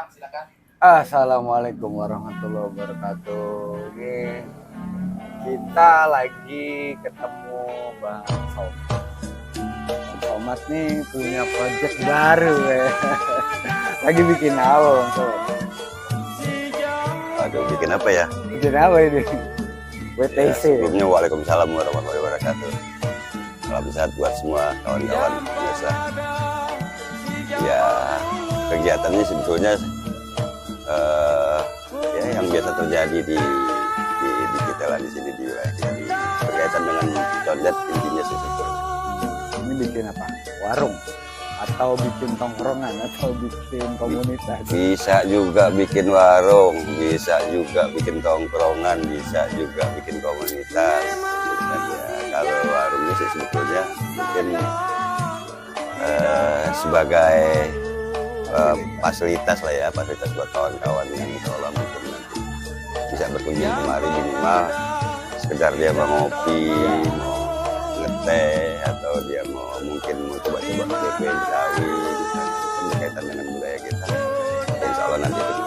Bang, silakan. Assalamualaikum warahmatullahi wabarakatuh. Ini kita lagi ketemu Bang Somad. Bang Somad nih punya project baru ya. Lagi bikin apa Bang Somad? Aduh, bikin apa ya? Bikin apa ini? Ya, WTC. sebelumnya waalaikumsalam warahmatullahi wabarakatuh. Salam sehat buat semua kawan-kawan pemirsa. Ya, kegiatannya sebetulnya ya yang biasa terjadi di kita lah di sini di wilayah kita, berkaitan dengan condet intinya sih sebetulnya. Ini bikin apa? Warung? Atau bikin tongkrongan? Atau bikin komunitas? Bisa juga bikin warung, bisa juga bikin tongkrongan, bisa juga bikin komunitas. Dan ya, kalau warungnya sih sebetulnya mungkin sebagai fasilitas lah ya, fasilitas buat kawan-kawan yang insya Allah mungkin nanti bisa berkunjung kemari, minimal sekedar dia mau ngopi, mau ngeteh, atau dia mau mungkin mau coba-coba DP Betawi berkaitan dengan budaya kita. Insya Allah nanti itu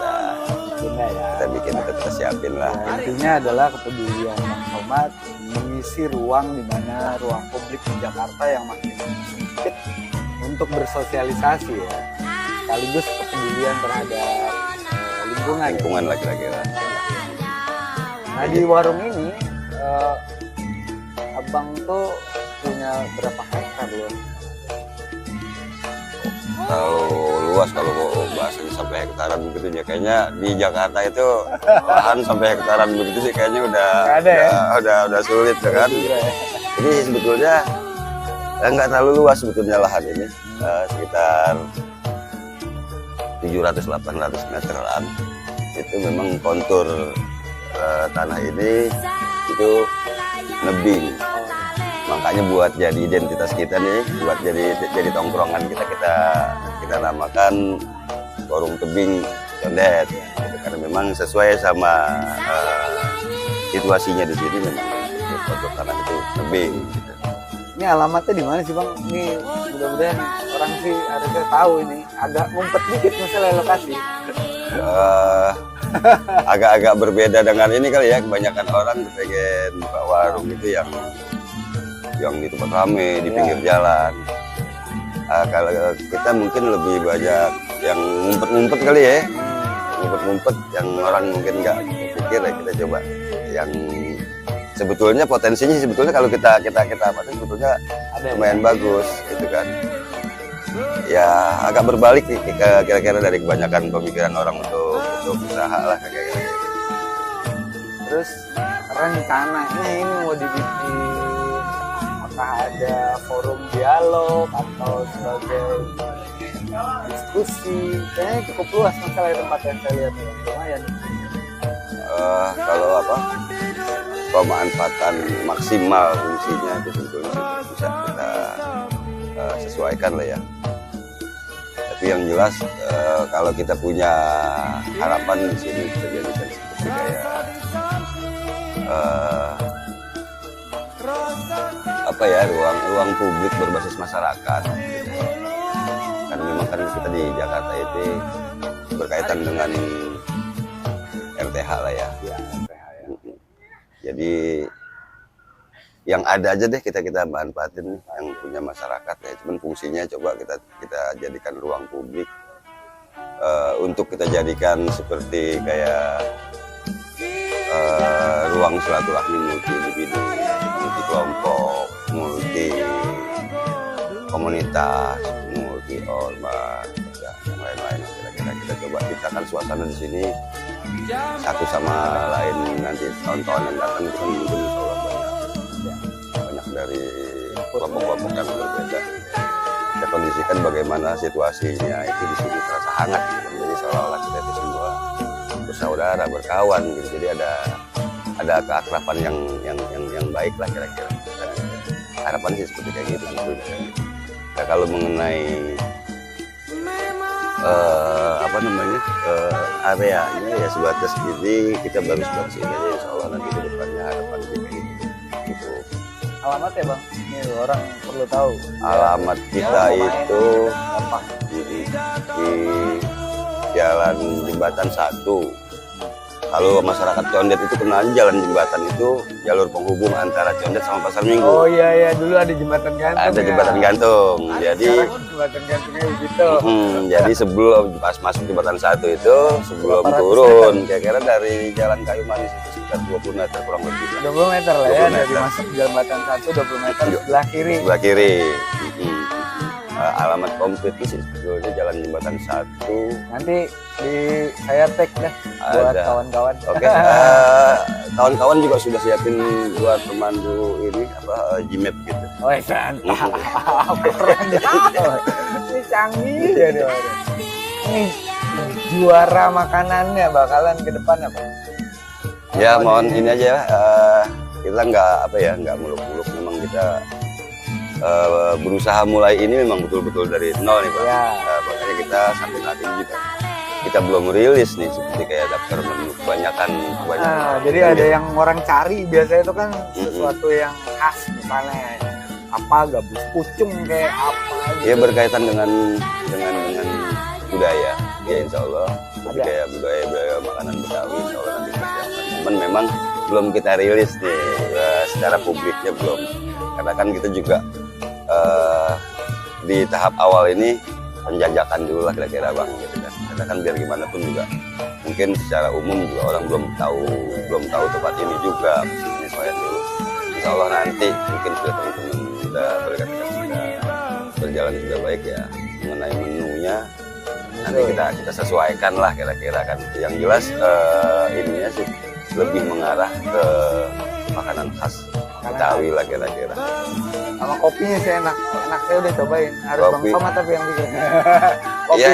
kita bikin, kita siapin lah. Intinya adalah kepedulian Bang Somad mengisi ruang di mana ruang publik di Jakarta yang makin sempit untuk bersosialisasi ya, sekaligus kepedulian terhadap lingkungan lah kira-kira. Nah di warung ini abang tuh punya berapa hektar loh? Kalau luas, kalau bahasanya sampai hektaran begitu ya, kayaknya di Jakarta itu lahan sampai hektaran begitu sih kayaknya udah sulit ya kan. Jadi sebetulnya nggak terlalu luas sebetulnya lahan ini, sekitar 700-800 meteran. Itu memang kontur tanah ini itu nebing, makanya buat jadi identitas kita nih, buat jadi tongkrongan kita namakan warung tebing condet, karena memang sesuai sama situasinya di sini, memang kontur tanah itu nebing gitu. Ini alamatnya di mana sih Bang? Ini mudah-mudahan orang sih harusnya tahu ini. Agak ngumpet dikit masalah lokasi. Agak-agak berbeda dengan ini kali ya, kebanyakan orang pengen buka warung itu yang di tempat rame, di pinggir jalan. Kalau kita mungkin lebih banyak yang ngumpet-ngumpet kali ya, ngumpet-ngumpet yang orang mungkin nggak pikir ya, kita coba yang sebetulnya potensinya sebetulnya kalau kita apa sebetulnya lumayan bagus gitu kan. Ya agak berbalik kira-kira dari kebanyakan pemikiran orang untuk usaha lah kayak gitu. Terus rencananya ini mau dibikin, apakah ada forum dialog atau sebagai diskusi? Kayaknya cukup luas masalah tempat yang saya lihat ya, lumayan. Kalau pemanfaatan maksimal fungsinya itu sebetulnya bisa kita sesuaikan lah ya. Tapi yang jelas kalau kita punya harapan di sini kita jadikan seperti kayak apa ya, ruang publik berbasis masyarakat gitu. Karena memang kan kita di Jakarta itu berkaitan dengan RTH lah ya. Jadi yang ada aja deh kita manfaatin yang punya masyarakat ya. Cuman fungsinya coba kita jadikan ruang publik untuk kita jadikan seperti kayak ruang silaturahmi multi individu, multi kelompok, multi komunitas, multi ormas, yang lain-lain. Kira-kira kita coba ciptakan suasana di sini satu sama lain. Nanti tahun-tahun yang datang itu kan mungkin insya Allah banyak dari kelompok-kelompok yang berbeda. Kita kondisikan bagaimana situasinya itu di sini terasa hangat gitu. Jadi seolah-olah kita itu semua bersaudara, berkawan gitu. Jadi ada keakraban yang baik lah kira-kira. Harapan sih seperti kayak gitu. Nah, kalau mengenai areanya ya sebatas ini, kita baru sebatas ini aja, insya Allah nanti ke depannya harapan kita gitu. Alamat ya Bang, ini orang perlu tahu. Alamat kita itu gampang. di Jalan Jembatan 1. Kalau masyarakat Condet itu kenal jalan jembatan itu jalur penghubung antara Condet sama Pasar Minggu. Oh iya dulu ada jembatan gantung. Ada ya? jembatan gantung. Jadi Jembatan gantungnya gitu. jadi sebelum pas masuk jembatan 1 itu sebelum turun kira-kira dari Jalan Kayu Manis itu sekitar 20 meter kurang lebih. 20 meter lah 20 ya, meter. dari masuk jembatan 1 20 meter sebelah kiri. Sebelah kiri. Alamat komplit sih sebetulnya Jalan Jembatan 1. Nanti saya tag deh buat Ada. kawan-kawan. Oke, kawan-kawan juga sudah siapin buat pemandu ini apa Gmap gitu. Oh mantap. Keren banget. Ini canggih ya dia. Ini juara makanannya bakalan ke depan apa? Ya mohon ini aja kita nggak muluk-muluk, memang kita berusaha mulai ini memang betul-betul dari nol nih Pak. Ya. Makanya kita sampai saat ini juga kita belum rilis nih seperti kayak daftar menu kebanyakan. Jadi ada yang orang cari biasanya itu kan sesuatu yang khas, misalnya apa gabus pucung kayak apa gitu. Ya berkaitan dengan budaya. Ya insya Allah Ada. kayak budaya makanan Betawi insya Allah nanti kita siapkan. Cuman memang belum kita rilis nih secara publiknya belum. Karena kan kita juga di tahap awal ini penjajakan dulu lah kira-kira Bang gitu kan. Karena kan biar gimana pun juga mungkin secara umum juga orang belum tahu tempat ini juga, penyesuaian dulu. Insya Allah nanti mungkin sudah teman-teman sudah berkata sudah berjalan sudah baik ya mengenai menunya nanti kita sesuaikan lah kira-kira kan. Yang jelas ininya sih lebih mengarah ke makanan khas Betawi lah kira-kira. Sama kopinya sih enak saya udah cobain, harus Kopi. Bang Somad tapi yang bikin. Ya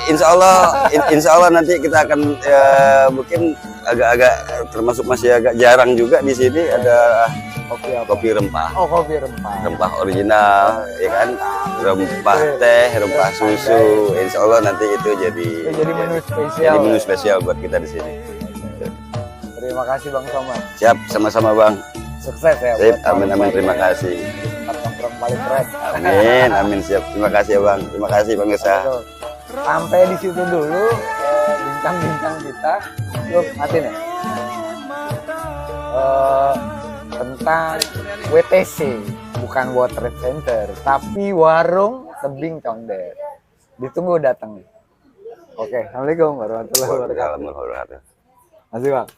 insya Allah nanti kita akan mungkin agak-agak termasuk masih agak jarang juga di sini ada Kopi apa? kopi rempah. Oh kopi rempah. Rempah original, ya kan? Rempah teh, rempah susu. Insya Allah nanti itu jadi menu spesial. jadi menu spesial buat kita di sini. Terima kasih Bang Somad. Siap, sama-sama Bang. Sukses ya. Sip, buat amin, terima kasih. Tempat nongkrong paling keren. Amin, siap. Terima kasih ya Bang. Terima kasih Bang Gesa. Betul. Sampai di situ dulu bincang-bincang kita. Lu matiin ya. Tentang WTC, bukan World Trade Center, tapi warung tebing Condet. Ditunggu datang. Oke, assalamualaikum warahmatullahi wabarakatuh. Waalaikumsalam warahmatullahi wabarakatuh. Masih Bang.